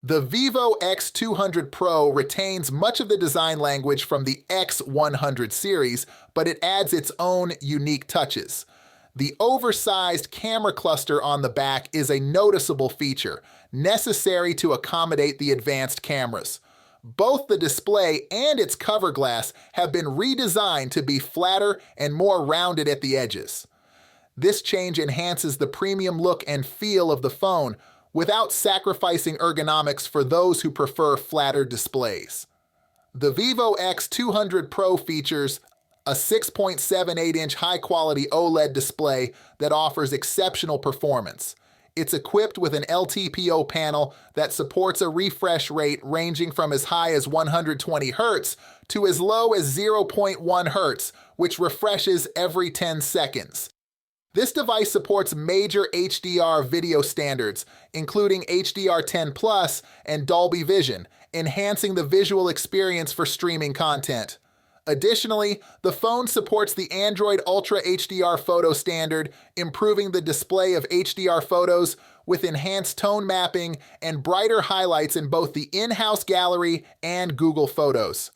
The Vivo X200 Pro retains much of the design language from the X100 series, but it adds its own unique touches. The oversized camera cluster on the back is a noticeable feature, necessary to accommodate the advanced cameras. Both the display and its cover glass have been redesigned to be flatter and more rounded at the edges. This change enhances the premium look and feel of the phone, without sacrificing ergonomics for those who prefer flatter displays. The Vivo X200 Pro features a 6.78-inch high-quality OLED display that offers exceptional performance. It's equipped with an LTPO panel that supports a refresh rate ranging from as high as 120 Hz to as low as 0.1 Hz, which refreshes every 10 seconds. This device supports major HDR video standards, including HDR10+ and Dolby Vision, enhancing the visual experience for streaming content. Additionally, the phone supports the Android Ultra HDR photo standard, improving the display of HDR photos with enhanced tone mapping and brighter highlights in both the in-house gallery and Google Photos.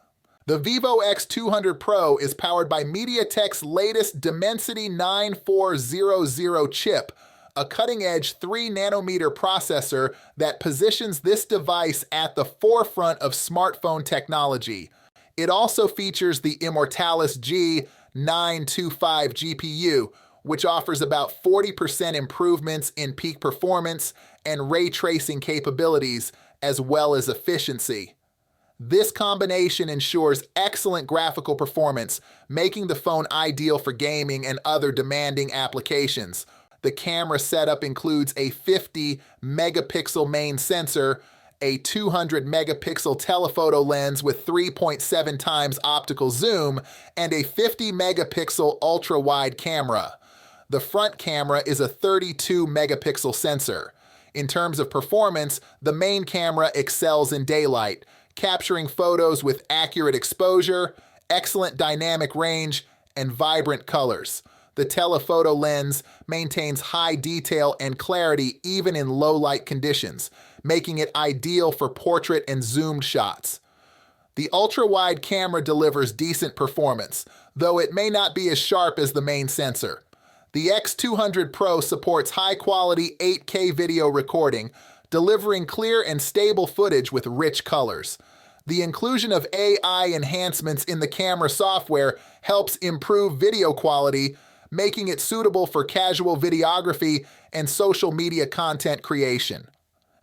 The Vivo X200 Pro is powered by MediaTek's latest Dimensity 9400 chip, a cutting-edge 3nm processor that positions this device at the forefront of smartphone technology. It also features the Immortalis G925 GPU, which offers about 40% improvements in peak performance and ray tracing capabilities, as well as efficiency. This combination ensures excellent graphical performance, making the phone ideal for gaming and other demanding applications. The camera setup includes a 50-megapixel main sensor, a 200-megapixel telephoto lens with 3.7 times optical zoom, and a 50-megapixel ultra-wide camera. The front camera is a 32-megapixel sensor. In terms of performance, the main camera excels in daylight, capturing photos with accurate exposure, excellent dynamic range, and vibrant colors. The telephoto lens maintains high detail and clarity even in low-light conditions, making it ideal for portrait and zoomed shots. The ultra-wide camera delivers decent performance, though it may not be as sharp as the main sensor. The X200 Pro supports high-quality 8K video recording, delivering clear and stable footage with rich colors. The inclusion of AI enhancements in the camera software helps improve video quality, making it suitable for casual videography and social media content creation.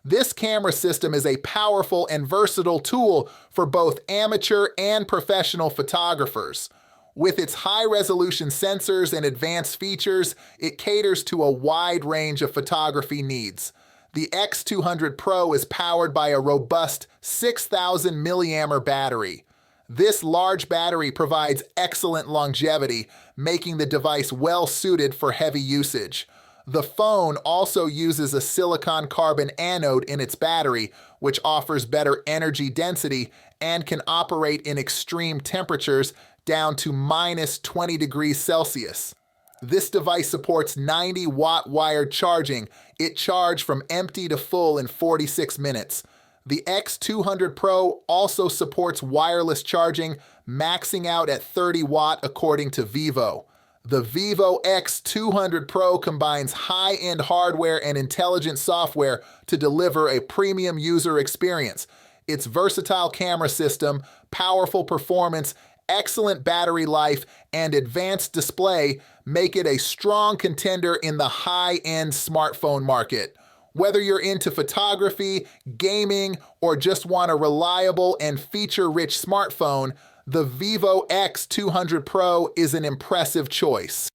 This camera system is a powerful and versatile tool for both amateur and professional photographers. With its high-resolution sensors and advanced features, it caters to a wide range of photography needs. The X200 Pro is powered by a robust 6,000 mAh battery. This large battery provides excellent longevity, making the device well-suited for heavy usage. The phone also uses a silicon carbon anode in its battery, which offers better energy density and can operate in extreme temperatures down to -20 degrees Celsius. This device supports 90-watt wired charging. It charged from empty to full in 46 minutes. The X200 Pro also supports wireless charging, maxing out at 30 watt according to Vivo. The Vivo X200 Pro combines high-end hardware and intelligent software to deliver a premium user experience. Its versatile camera system, powerful performance, excellent battery life, and advanced display make it a strong contender in the high-end smartphone market. Whether you're into photography, gaming, or just want a reliable and feature-rich smartphone, the Vivo X200 Pro is an impressive choice.